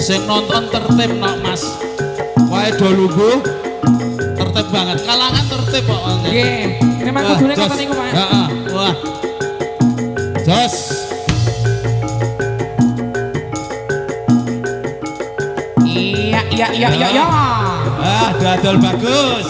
sing nonton tertib nok Mas. Wae do lungguh tertib banget. Kalangan tertib kok. Nggih. Memang kudune ngoten niku, Pak. Heeh. Wah. Jos. Iya. Ah, dadol bagus.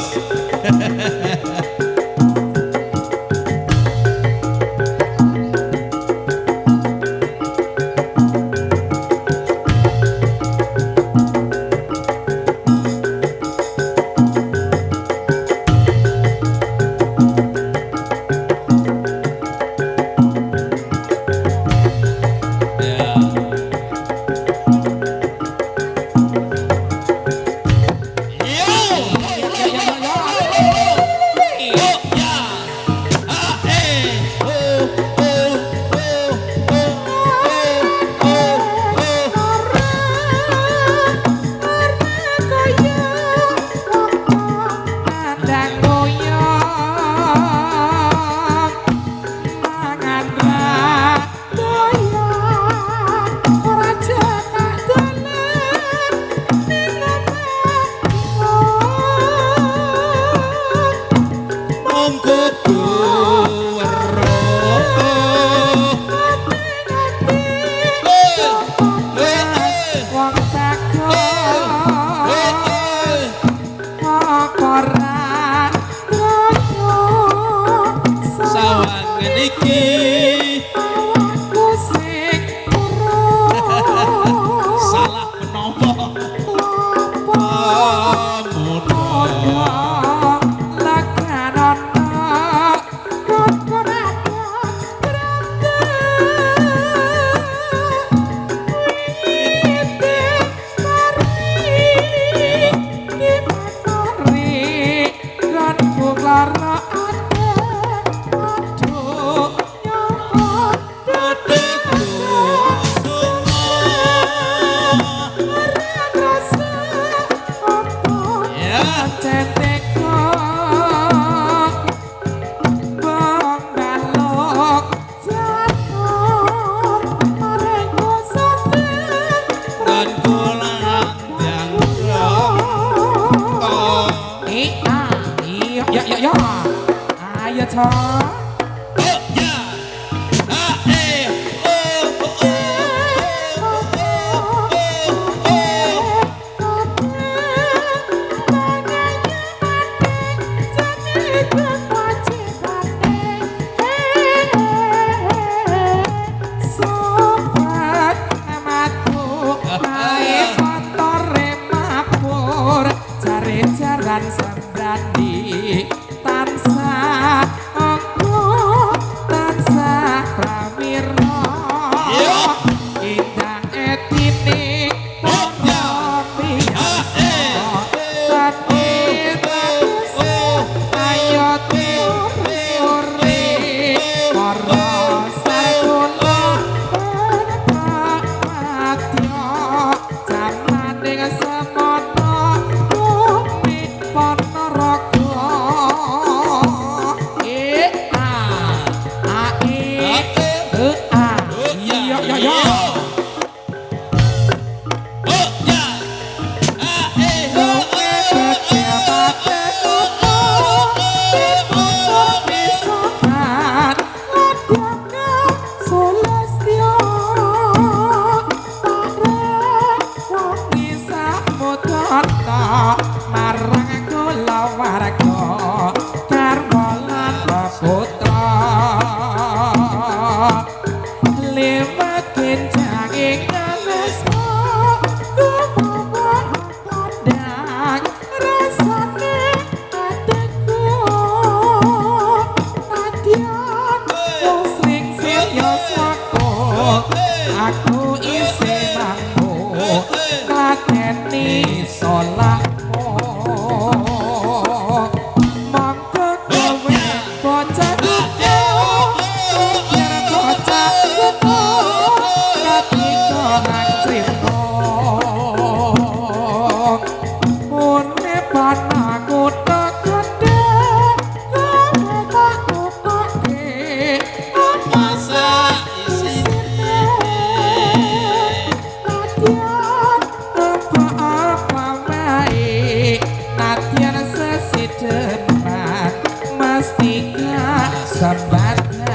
tiga sambatan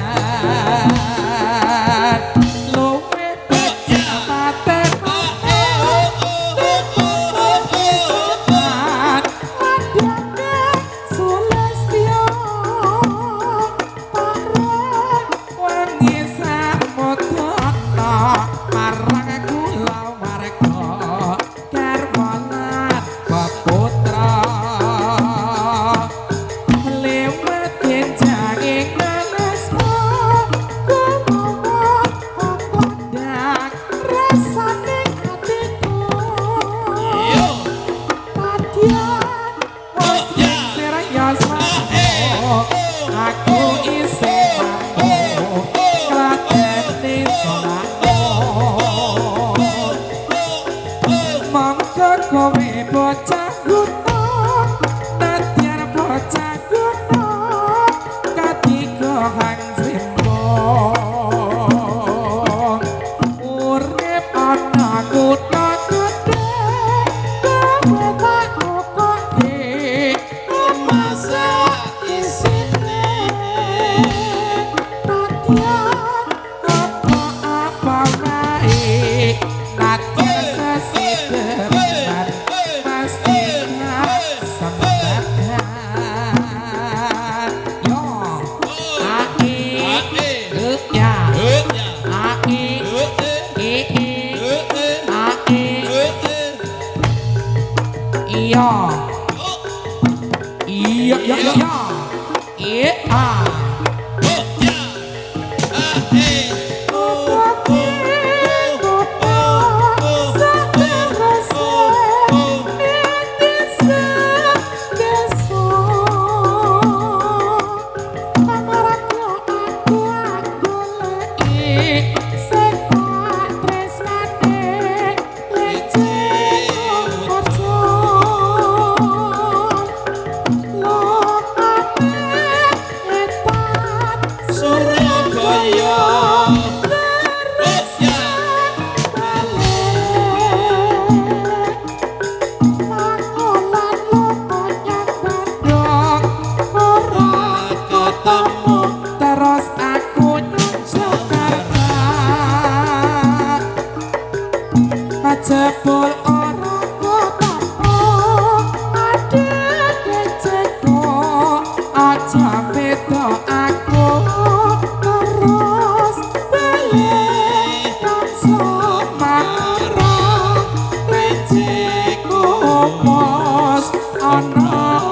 luwe pejamatan setan wadana sulastyo parang wangi samudana marang kula marga karmalan peputra kowe bocah gunung nadyan bocah gunung katiga hang srimbang urip ana kutha gedhe kowe tak okoke masa isine nadyan apa wae nadyan sesiter iya iya iya iya ah jebul ora kotapa adek beceko aja beda aku terus balik sama beceko mos ana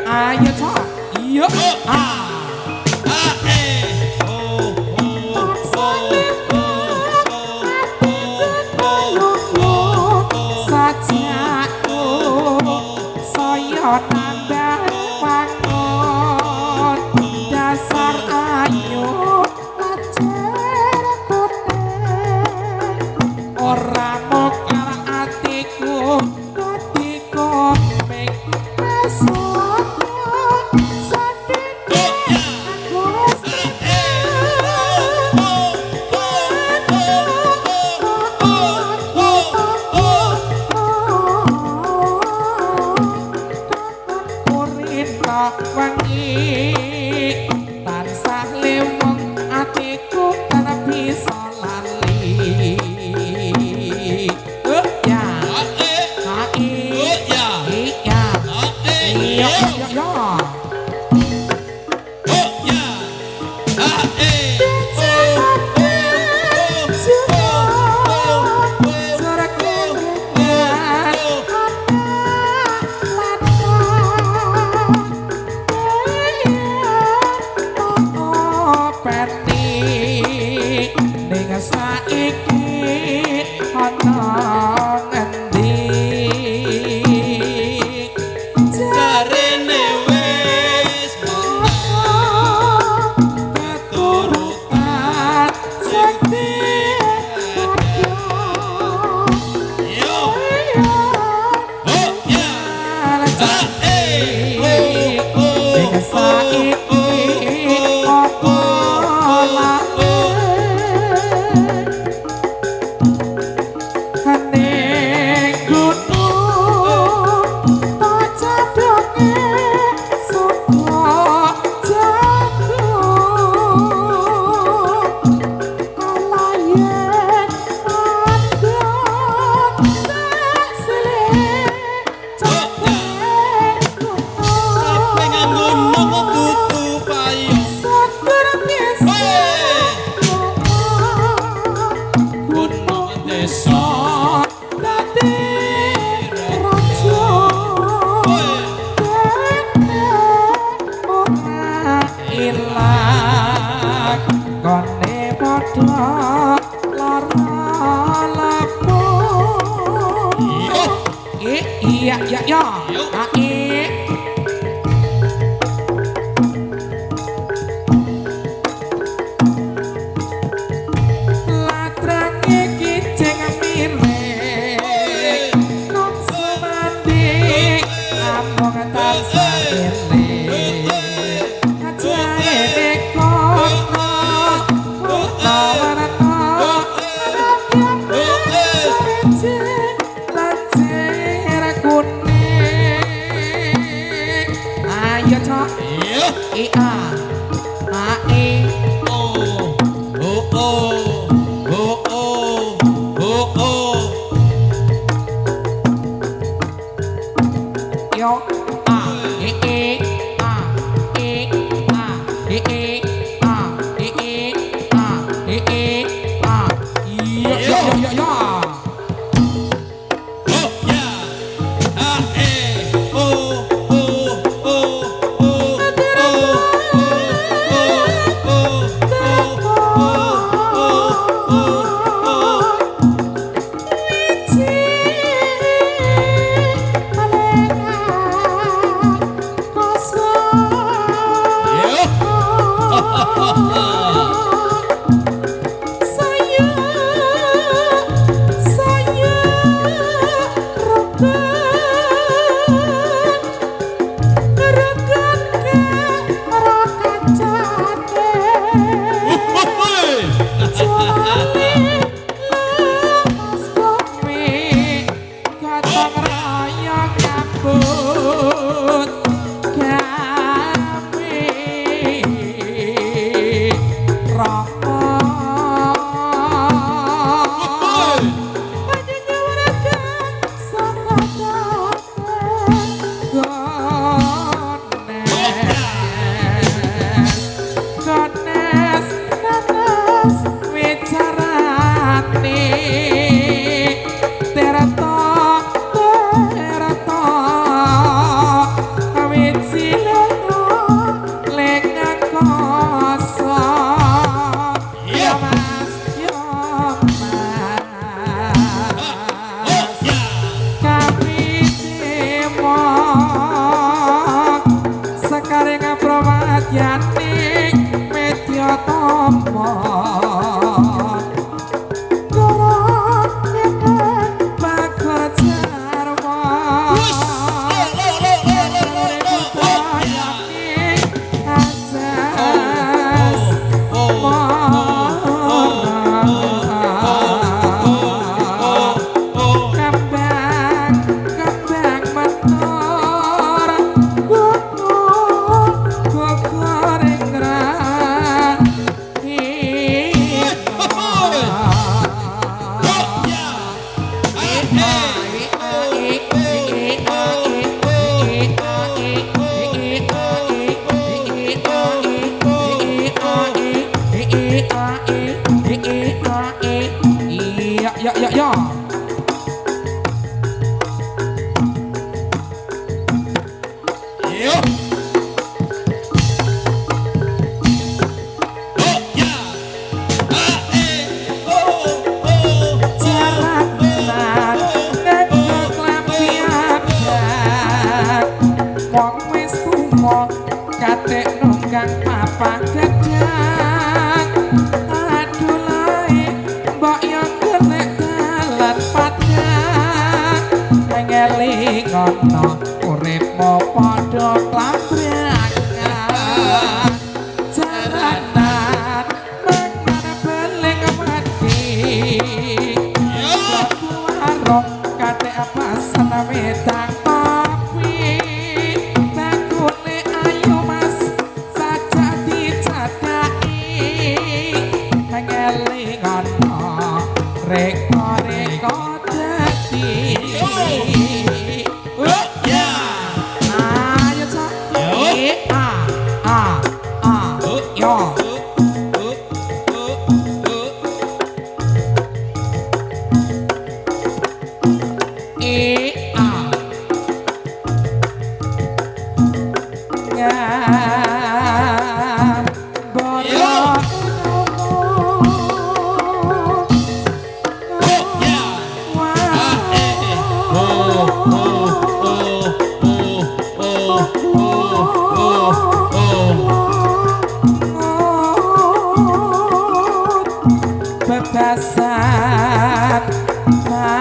ayo cok iya sajaku saya nambah pangon dasar ayu lajar kote ora mokal atiku katiku mek wangi tansah leweng atiku tanpa bisa lali ya padha lara lapo iya ya ya gagasan tanpa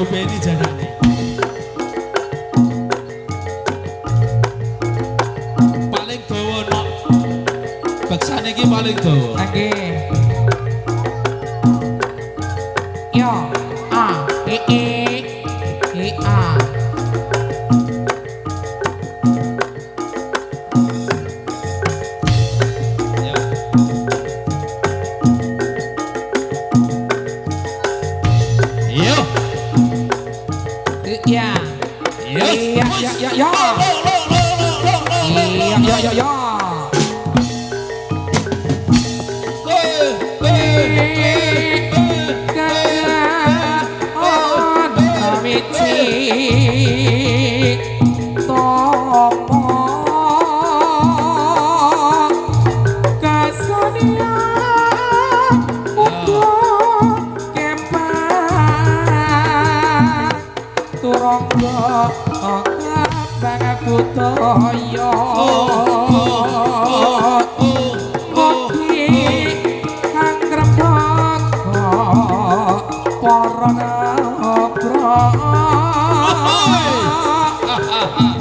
Beni janane. Paling dawa nok. Beksane iki paling dawa. Nggih. Yo, a, a. Ya. Ya. Ya. Butoyo Mugi kang grembak para nagara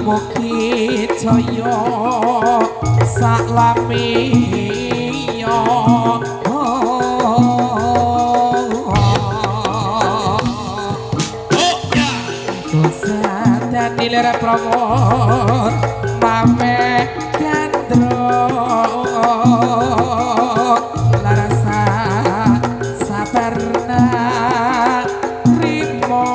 mugi jaya salamiya Nilera Pramor Mame Gandro Larasa Sabarna Rimo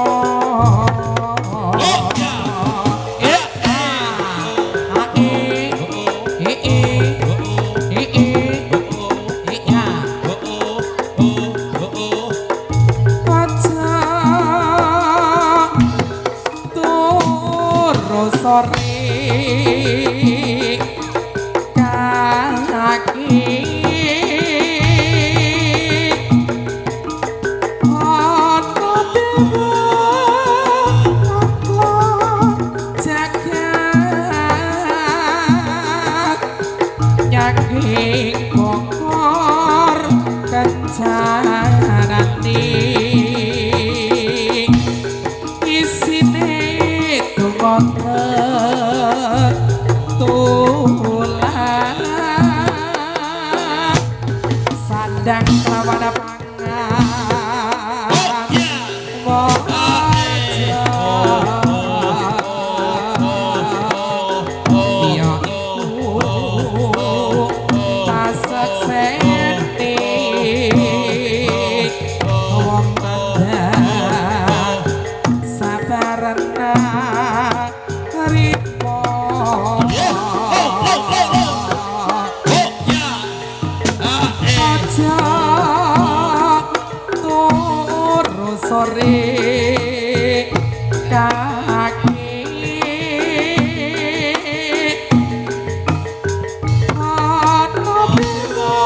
Sore kaki ana dewa jagat nyaking kokor kencanani isine ngotrek tulang sandang lawan pangan sore kaki ana pira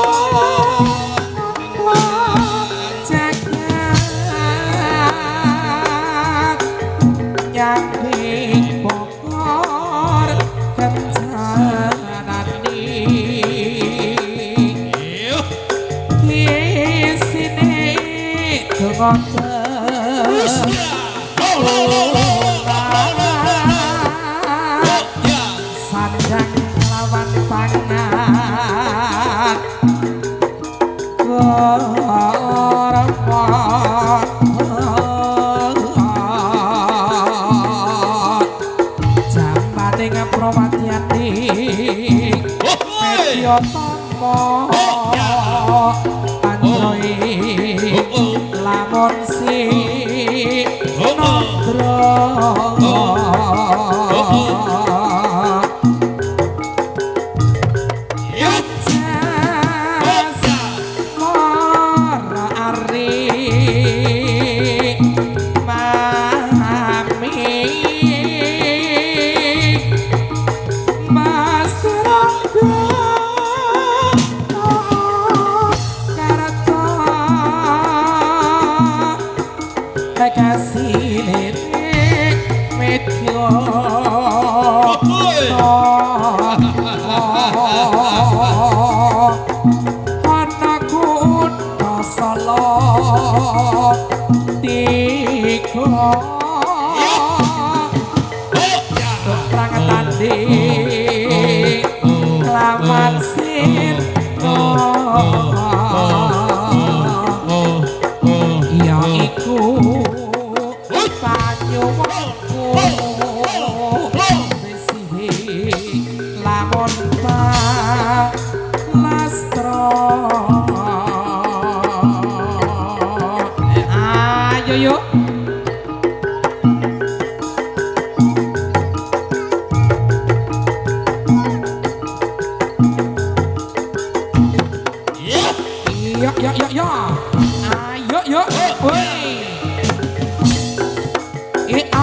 jagat nyambing bokor kencanani isine donga sandang lawan pangan jambane ngaprawatiane medya tama androe lamun si nondro laman sir ya iku panyuwunku besihe lamun lastra ayo yuk ya ayo yuk woi a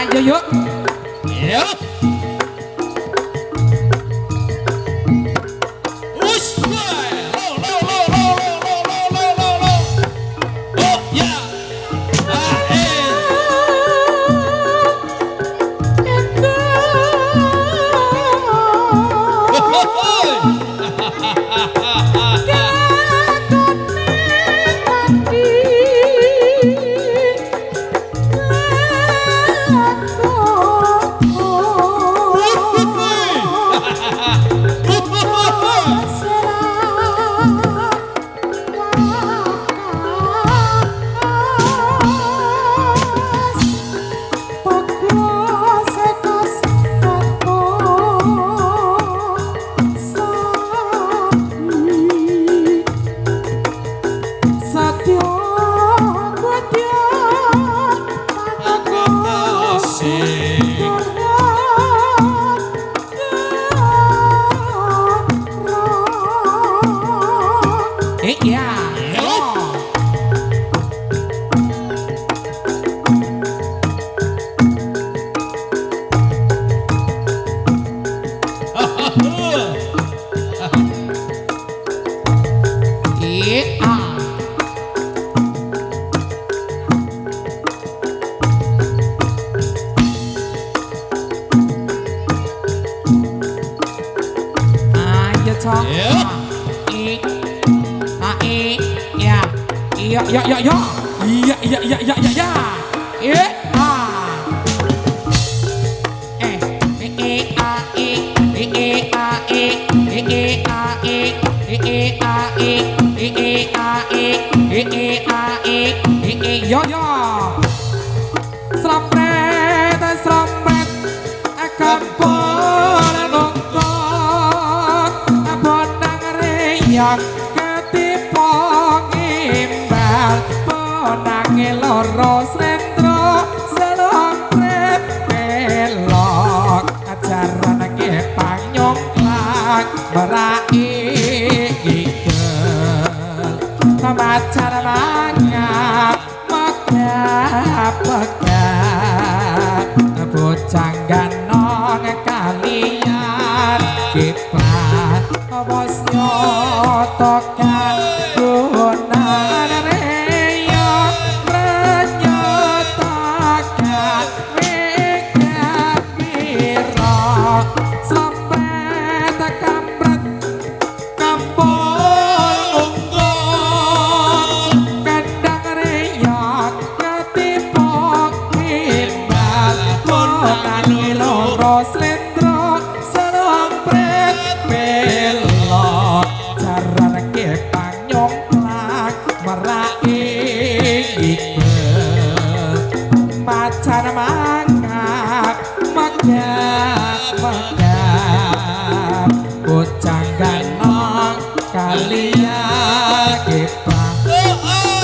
ayo yuk Oh ya cok. Yo. I, ya, iya, iya, iya, iya, iya, iya, iya, iya, iya, iya, yo yo selampret selampret kampung nongkok bonang reyak ketipong imbal bonang loro slendro selampret melok ajaran ke panyongklak berai macan mangap megap-megap bocah ganong kalian kiprat bos nyotokan gunan reyo renyotokan megap biro selampret kampret kampung slendro selampret belok jaran ke panyongklak merai ikel macan mangap megap bocah ganong kalian kepang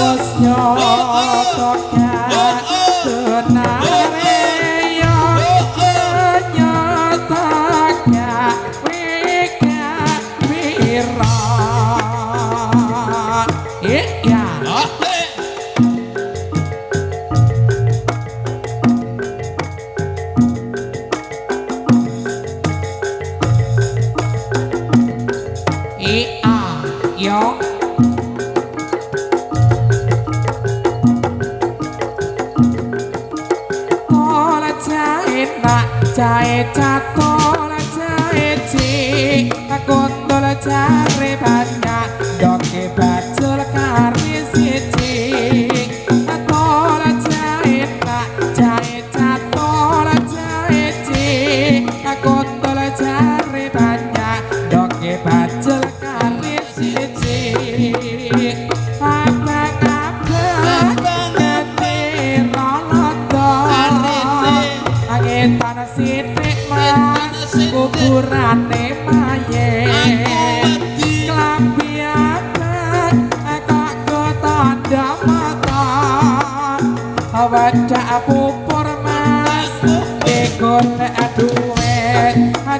bos nyotokan tenare yo ola jahe nak jahe catola jahe ci gondola jare banyak doke bacul kari siji tola jahe nak jahe catola jahe ci gondola jare banyak doke bacul kari siji tanah sidik mas kuburane mayit klambi akan kok tanda mata wadah pupur mas digolek duit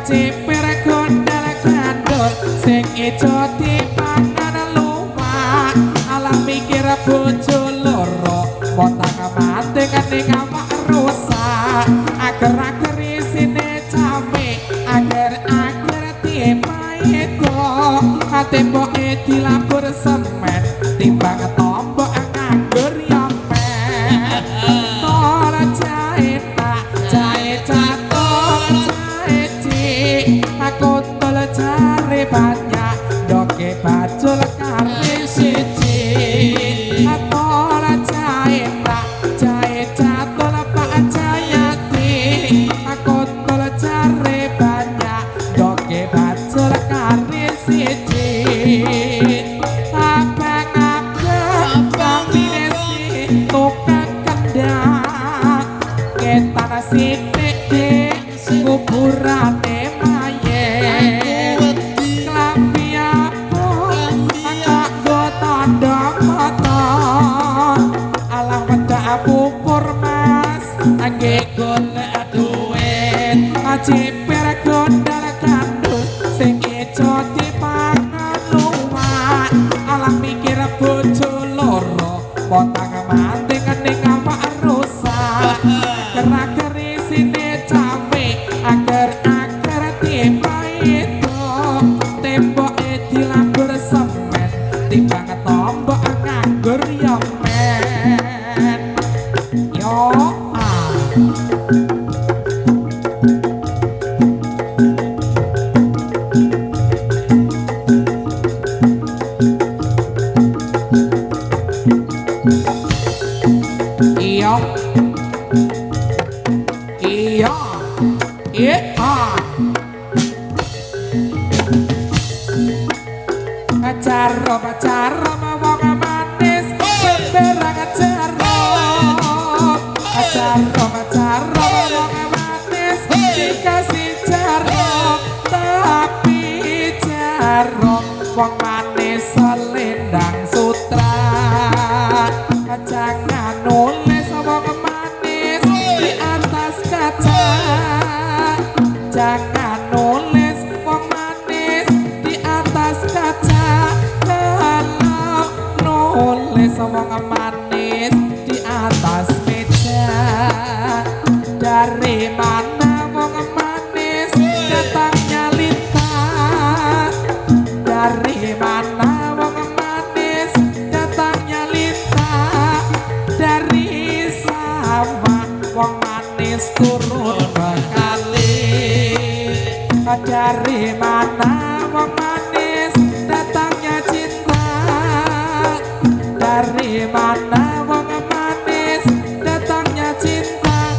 cipir gondal gandul sing ijo dipangan luwak alam mikir bojo loro potang mati kening awak rusak agar-agar isine cabe agar-agar timbang itu temboke dilapur semen timbang tombok nganggur yomen tola jahe tak jahe catok jahe cik aku tola jare banyak doke bacul kari siji tola jahe tak jahe catok pak jayati aku tola jare banyak doke bacul kari siji tanah sidik kuburane mayit Caro wong manis sembarang caro. Caro wong manis dikasih caro tapi caro wong manis selendang sutra. Jangan nulis wong manis di atas kaca. Jangan nulis wong manis di atas kaca. Kalau nulis wong manis di atas meja. Dari mana wong manis datangnya lintah. Dari mana wong manis datangnya lintah. Dari sawah wong manis turun bekali. Dari mana wong manis datangnya cinta. Dari mana wong manis datangnya cinta.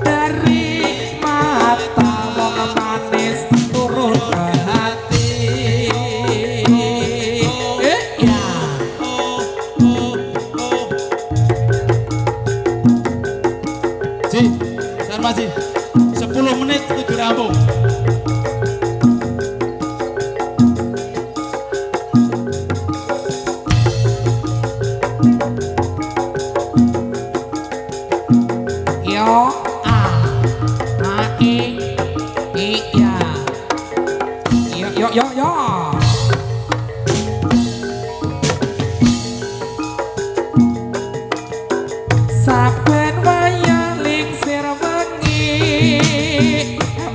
Dari mata wong manis turun ke hati. Ya. Ji, Sarma Ji, 10 menit kudu rampung. Yo a e ya. Yo. Saben wayah lingsir wengi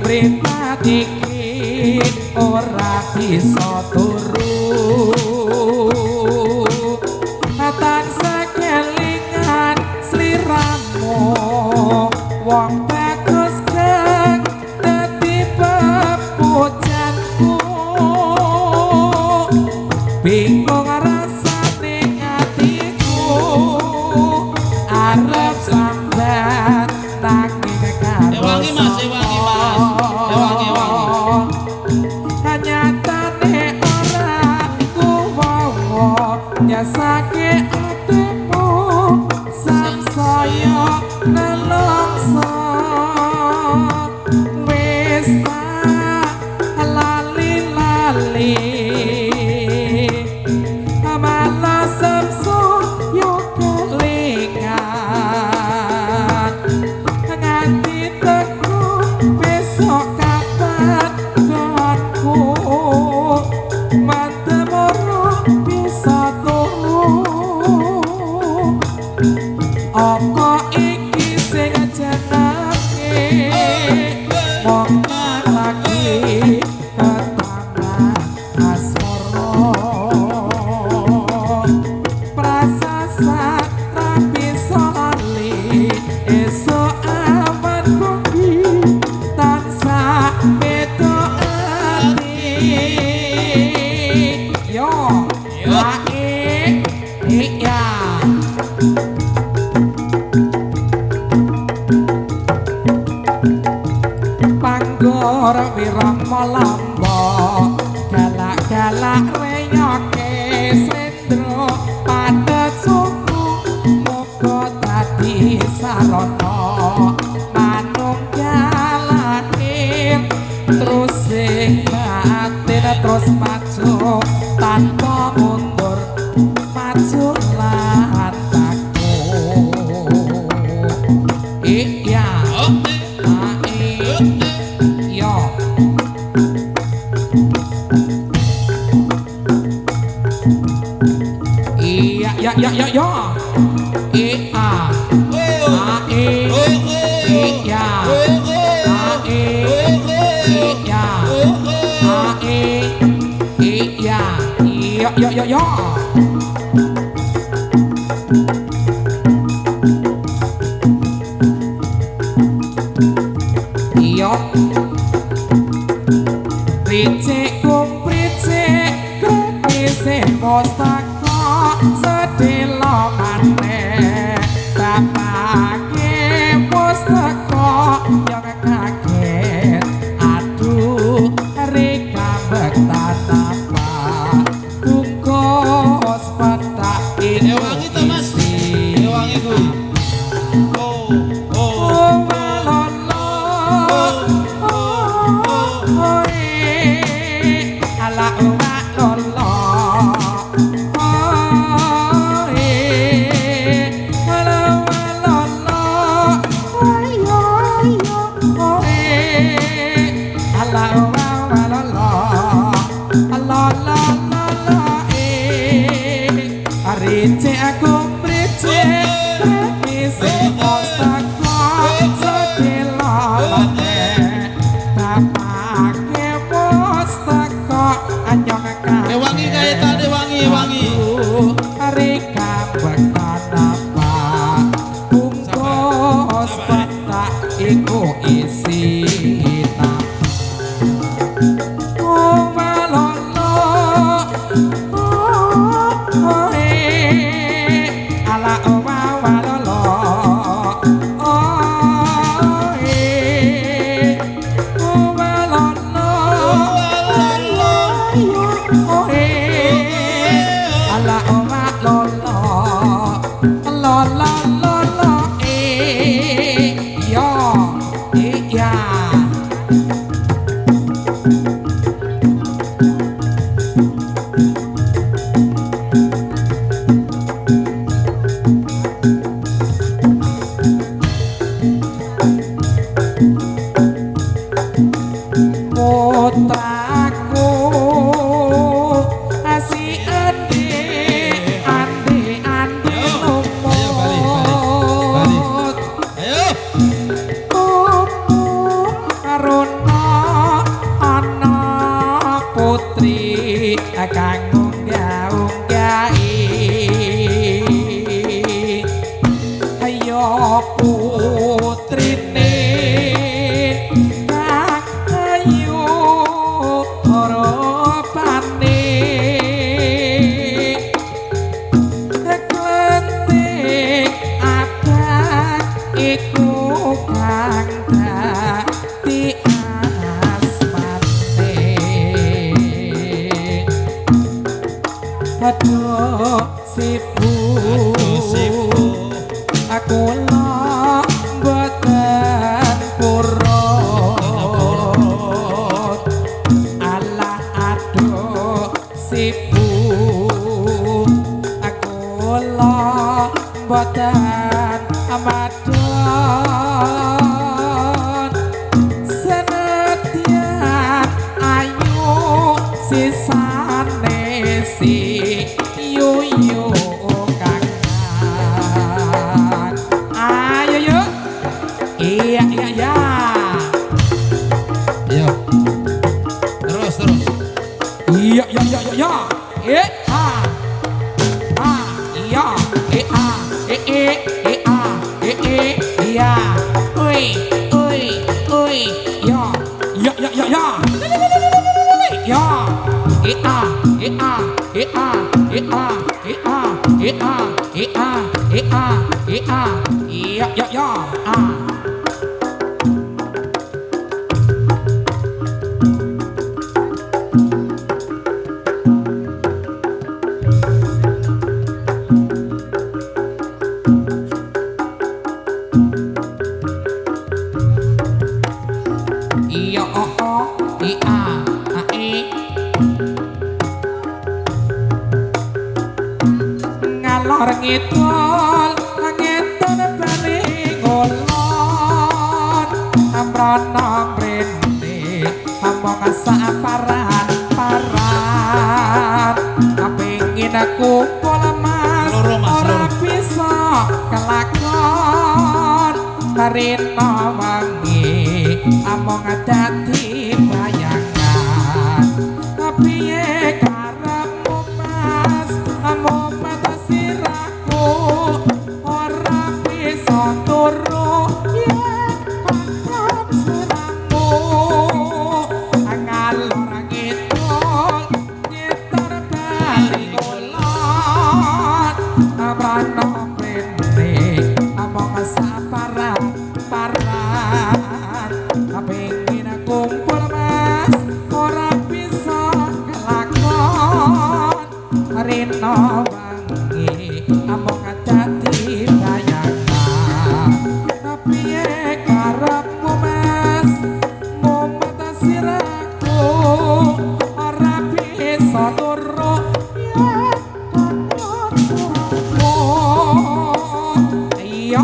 mripta dikit ora bisa turu. Tansah kelingan sliramu wong bagus kang dadi pepujanku. Bingung rasane atiku arep sampean nanging karo Ewangi Mas, ewangi Mas. Ewangi. Nyatane ora kuwowo nyasake atimu sangsaya nelongso. Wis lali-lali malah sepsu yo kelingan. Nganti teku besok kapan gonku matemoro bisa turu. Apa iki sing jenenge wong lagi ketangan asmara. Prasasat rapi soli esok awan bengi tansah beda ati. Yo ya. Panggor wirama lamba galak-galak reyoke sendro padet suku muga dadi sarana manunggalake terus sing batin terus maju tanpa mundur maju lan takut. Iya. Yo. Iya. Yo. Pricik krepise postaka sedelo maneh bapake postaka yang kaget. Aduh reka bektan apa la la la la Rece aku rece Rece postaka Sedila lane Tapake postaka Anyong kaya wangi kaitane wangi Rika bertanapa Bungkus petak iku isi nama Oh malolo Oh ala oh malolo Oh malolo Oh ala oh malolo lo lo lo lo yo ya putraku asi andi lumut ayo karuna ana putri kang unggah-unggahi ayo putrine Aduh sibu aku lo boten purut alah aduh sibu aku lo boten amadon senadyan ayu sisane si yo kangen ayo yo iya ayo terus iya iya oi ya ngalor ngidul ngeton bali ngolon amrana mrene among saparan kepengin aku pola mas ora bisa kelakon karena wangi among dadi bayangan tapi karepmu mas among mata sirahku ora bisa turu yen kakak sirahmu ngalor ngidul nyetor bali ngolon amrana mrene among saparan kepengin kumpul mas ora bisa kelakon rina wangi among dadi bayangan piye karepmu mas mumet sirahku ora bisa turu yen kakak sirahmu iya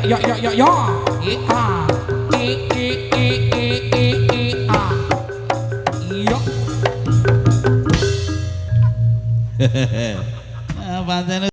yo yo yo yo i a i i i i i i a yo Pancen